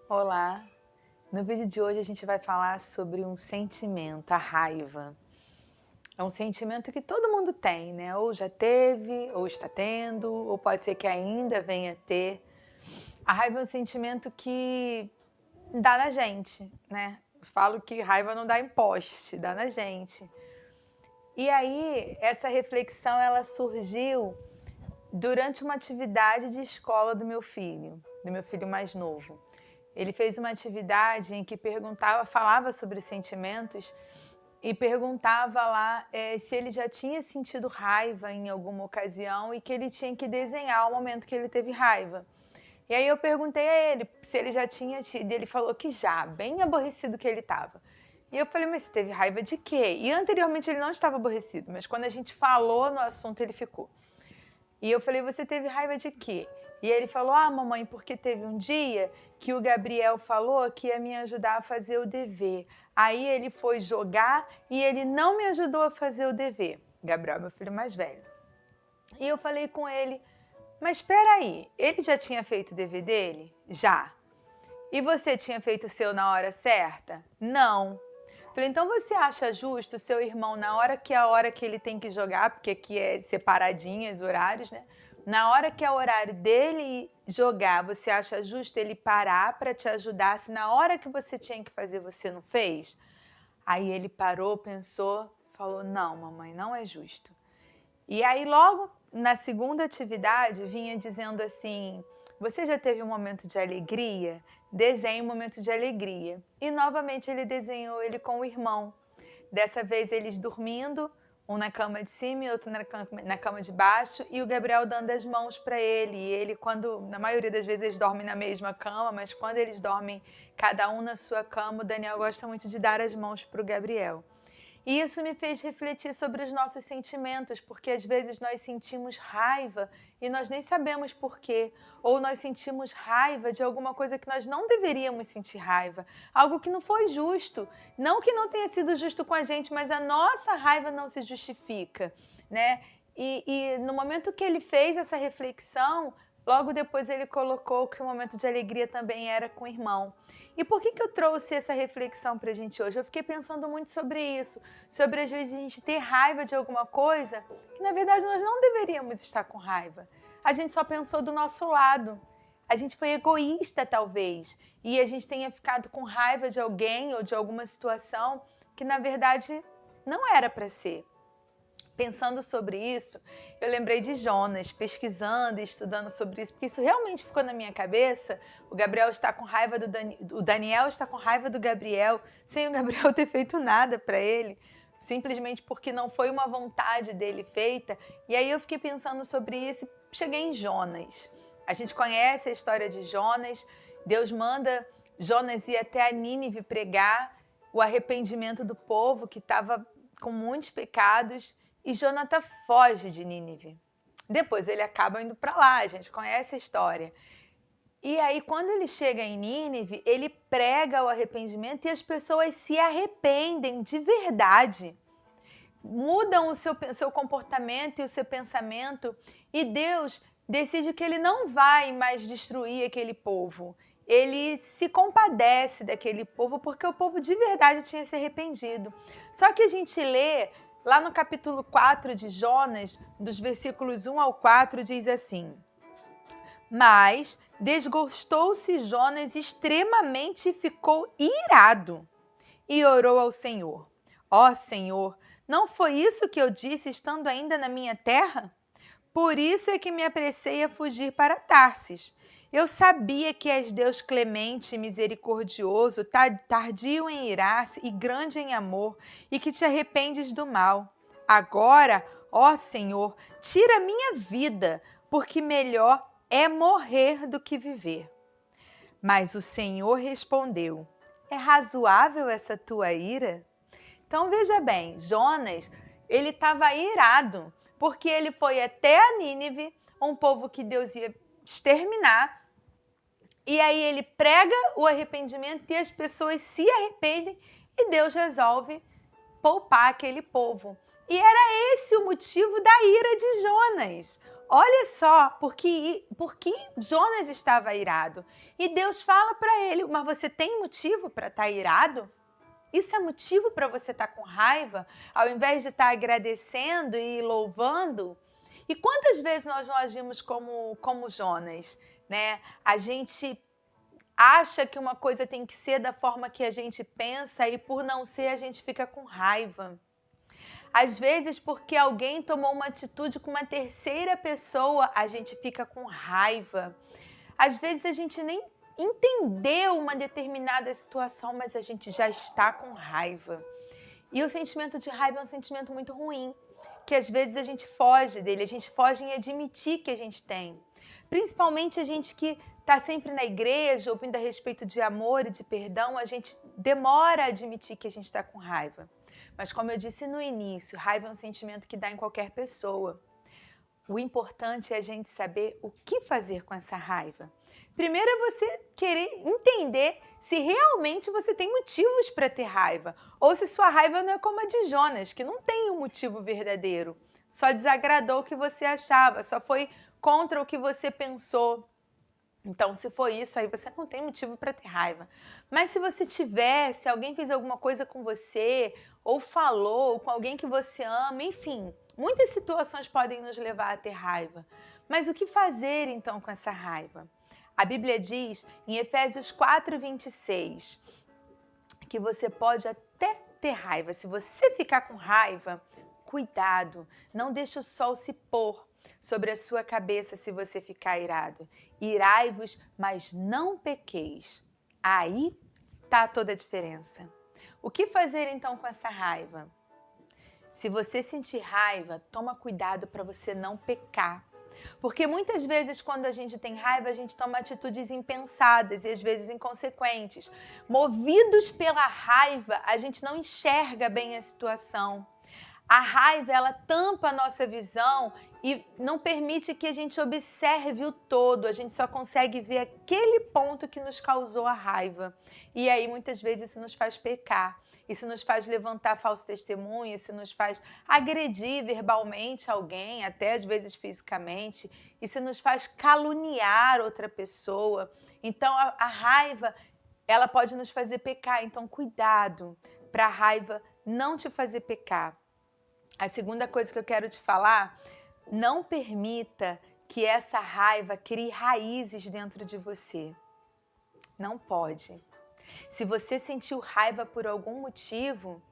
Olá! No vídeo de hoje a gente vai falar sobre um sentimento, a raiva. É um sentimento que todo mundo tem, né? Ou já teve, ou está tendo, ou pode ser que ainda venha a ter. A raiva é um sentimento que dá na gente, né? Eu falo que raiva não dá em poste, dá na gente. E aí, essa reflexão ela surgiu durante uma atividade de escola do meu filho mais novo. Ele fez uma atividade em que falava sobre sentimentos e perguntava lá se ele já tinha sentido raiva em alguma ocasião e que ele tinha que desenhar o momento que ele teve raiva. E aí eu perguntei a ele se ele já tinha tido, e ele falou que já, bem aborrecido que ele estava. E eu falei, mas você teve raiva de quê? E anteriormente ele não estava aborrecido, mas quando a gente falou no assunto ele ficou. E eu falei, você teve raiva de quê? E ele falou, mamãe, porque teve um dia que o Gabriel falou que ia me ajudar a fazer o dever. Aí ele foi jogar e ele não me ajudou a fazer o dever. Gabriel é meu filho mais velho. E eu falei com ele, mas espera aí, ele já tinha feito o dever dele? Já. E você tinha feito o seu na hora certa? Não. Falei, então você acha justo o seu irmão, na hora que ele tem que jogar, porque aqui é separadinhas horários, né? Na hora que é o horário dele jogar, você acha justo ele parar para te ajudar, se na hora que você tinha que fazer você não fez? Aí ele parou, pensou, falou, não, mamãe, não é justo. E aí logo na segunda atividade vinha dizendo assim, você já teve um momento de alegria? Desenhe um momento de alegria. E novamente ele desenhou ele com o irmão. Dessa vez eles dormindo, um na cama de cima e outro na cama de baixo, e o Gabriel dando as mãos para ele. E ele, na maioria das vezes eles dormem na mesma cama, mas quando eles dormem cada um na sua cama, o Daniel gosta muito de dar as mãos para o Gabriel. E isso me fez refletir sobre os nossos sentimentos, porque às vezes nós sentimos raiva e nós nem sabemos por quê. Ou nós sentimos raiva de alguma coisa que nós não deveríamos sentir raiva. Algo que não foi justo. Não que não tenha sido justo com a gente, mas a nossa raiva não se justifica, né? E no momento que ele fez essa reflexão, logo depois ele colocou que o momento de alegria também era com o irmão. E por que eu trouxe essa reflexão para a gente hoje? Eu fiquei pensando muito sobre isso, sobre às vezes a gente ter raiva de alguma coisa que na verdade nós não deveríamos estar com raiva. A gente só pensou do nosso lado. A gente foi egoísta talvez e a gente tenha ficado com raiva de alguém ou de alguma situação que na verdade não era para ser. Pensando sobre isso, eu lembrei de Jonas, pesquisando e estudando sobre isso, porque isso realmente ficou na minha cabeça. O Gabriel está com raiva o Daniel está com raiva do Gabriel, sem o Gabriel ter feito nada para ele, simplesmente porque não foi uma vontade dele feita. E aí eu fiquei pensando sobre isso e cheguei em Jonas. A gente conhece a história de Jonas. Deus manda Jonas ir até a Nínive pregar o arrependimento do povo que estava com muitos pecados. E Jonathan foge de Nínive. Depois ele acaba indo para lá, a gente conhece a história. E aí, quando ele chega em Nínive, ele prega o arrependimento e as pessoas se arrependem de verdade. Mudam o seu comportamento e o seu pensamento. E Deus decide que ele não vai mais destruir aquele povo. Ele se compadece daquele povo porque o povo de verdade tinha se arrependido. Só que a gente lê lá no capítulo 4 de Jonas, dos versículos 1 ao 4, diz assim: mas desgostou-se Jonas extremamente e ficou irado e orou ao Senhor. Ó Senhor, não foi isso que eu disse estando ainda na minha terra? Por isso é que me apressei a fugir para Tarsis. Eu sabia que és Deus clemente e misericordioso, tardio em irar-se e grande em amor, e que te arrependes do mal. Agora, ó Senhor, tira minha vida, porque melhor é morrer do que viver. Mas o Senhor respondeu: é razoável essa tua ira? Então veja bem, Jonas, ele estava irado, porque ele foi até a Nínive, um povo que Deus ia exterminar, e aí ele prega o arrependimento e as pessoas se arrependem e Deus resolve poupar aquele povo. E era esse o motivo da ira de Jonas. Olha só, porque Jonas estava irado. E Deus fala para ele, mas você tem motivo para estar irado? Isso é motivo para você estar com raiva, ao invés de estar agradecendo e louvando? E quantas vezes nós não agimos como Jonas, né? A gente acha que uma coisa tem que ser da forma que a gente pensa e por não ser a gente fica com raiva. Às vezes porque alguém tomou uma atitude com uma terceira pessoa, a gente fica com raiva. Às vezes a gente nem entendeu uma determinada situação, mas a gente já está com raiva. E o sentimento de raiva é um sentimento muito ruim, que às vezes a gente foge dele, a gente foge em admitir que a gente tem. Principalmente a gente que está sempre na igreja, ouvindo a respeito de amor e de perdão, a gente demora a admitir que a gente está com raiva. Mas como eu disse no início, raiva é um sentimento que dá em qualquer pessoa. O importante é a gente saber o que fazer com essa raiva. Primeiro é você querer entender se realmente você tem motivos para ter raiva, ou se sua raiva não é como a de Jonas, que não tem um motivo verdadeiro, só desagradou o que você achava, só foi contra o que você pensou. Então, se for isso, aí você não tem motivo para ter raiva. Mas se você tiver, se alguém fez alguma coisa com você, ou falou com alguém que você ama, enfim, muitas situações podem nos levar a ter raiva. Mas o que fazer então com essa raiva? A Bíblia diz em Efésios 4:26 que você pode até ter raiva. Se você ficar com raiva, cuidado, não deixe o sol se pôr sobre a sua cabeça se você ficar irado. Irai-vos, mas não pequeis. Aí está toda a diferença. O que fazer então com essa raiva? Se você sentir raiva, toma cuidado para você não pecar. Porque muitas vezes quando a gente tem raiva, a gente toma atitudes impensadas e às vezes inconsequentes. Movidos pela raiva, a gente não enxerga bem a situação. A raiva, ela tampa a nossa visão e não permite que a gente observe o todo. A gente só consegue ver aquele ponto que nos causou a raiva. E aí, muitas vezes, isso nos faz pecar. Isso nos faz levantar falso testemunho, isso nos faz agredir verbalmente alguém, até às vezes fisicamente. Isso nos faz caluniar outra pessoa. Então, a raiva, ela pode nos fazer pecar. Então, cuidado para a raiva não te fazer pecar. A segunda coisa que eu quero te falar, não permita que essa raiva crie raízes dentro de você. Não pode. Se você sentiu raiva por algum motivo,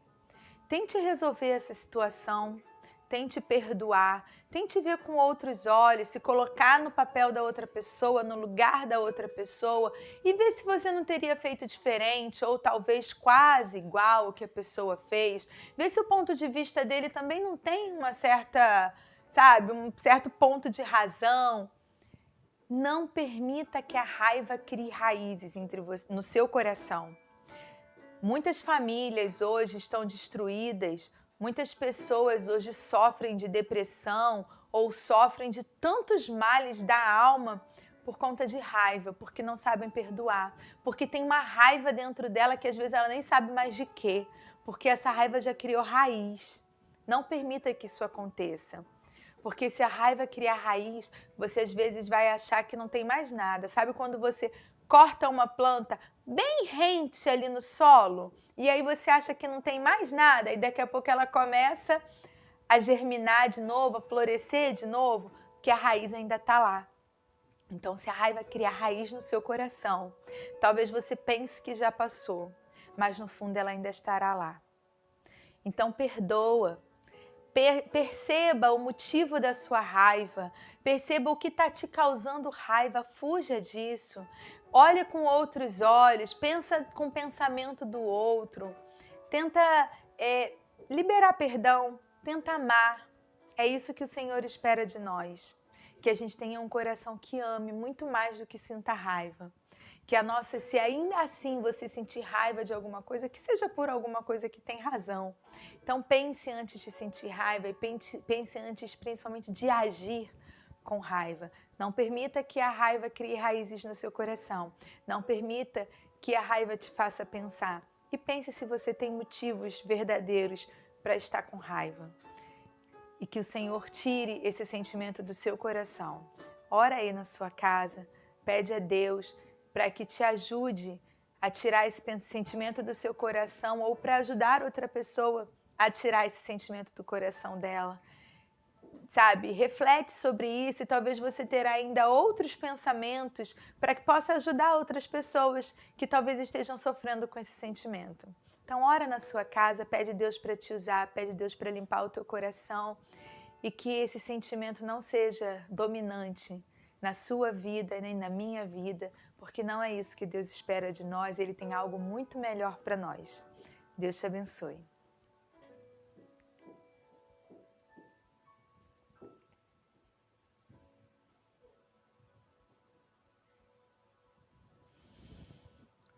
tente resolver essa situação, tente perdoar, tente ver com outros olhos, se colocar no papel da outra pessoa, no lugar da outra pessoa e ver se você não teria feito diferente ou talvez quase igual o que a pessoa fez. Ver se o ponto de vista dele também não tem uma certa, sabe, um certo ponto de razão. Não permita que a raiva crie raízes no seu coração. Muitas famílias hoje estão destruídas, muitas pessoas hoje sofrem de depressão ou sofrem de tantos males da alma por conta de raiva, porque não sabem perdoar, porque tem uma raiva dentro dela que às vezes ela nem sabe mais de quê, porque essa raiva já criou raiz. Não permita que isso aconteça. Porque se a raiva criar raiz, você às vezes vai achar que não tem mais nada. Sabe quando você corta uma planta bem rente ali no solo e aí você acha que não tem mais nada e daqui a pouco ela começa a germinar de novo, a florescer de novo, porque a raiz ainda está lá. Então, se a raiva criar raiz no seu coração, talvez você pense que já passou, mas no fundo ela ainda estará lá. Então, perdoa. Perceba o motivo da sua raiva, perceba o que está te causando raiva, fuja disso. Olha com outros olhos, pensa com o pensamento do outro, tenta liberar perdão, tenta amar. É isso que o Senhor espera de nós, que a gente tenha um coração que ame muito mais do que sinta raiva. Que a nossa, se ainda assim você sentir raiva de alguma coisa, que seja por alguma coisa que tem razão. Então pense antes de sentir raiva e pense antes principalmente de agir com raiva. Não permita que a raiva crie raízes no seu coração. Não permita que a raiva te faça pensar. E pense se você tem motivos verdadeiros para estar com raiva. e que o Senhor tire esse sentimento do seu coração. Ora aí na sua casa, pede a Deus para que te ajude a tirar esse sentimento do seu coração ou para ajudar outra pessoa a tirar esse sentimento do coração dela. Sabe, reflete sobre isso e talvez você terá ainda outros pensamentos para que possa ajudar outras pessoas que talvez estejam sofrendo com esse sentimento. Então, ora na sua casa, pede Deus para te usar, pede Deus para limpar o teu coração e que esse sentimento não seja dominante na sua vida nem na minha vida, porque não é isso que Deus espera de nós, Ele tem algo muito melhor para nós. Deus te abençoe.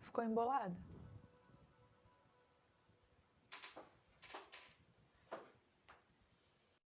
Ficou embolado?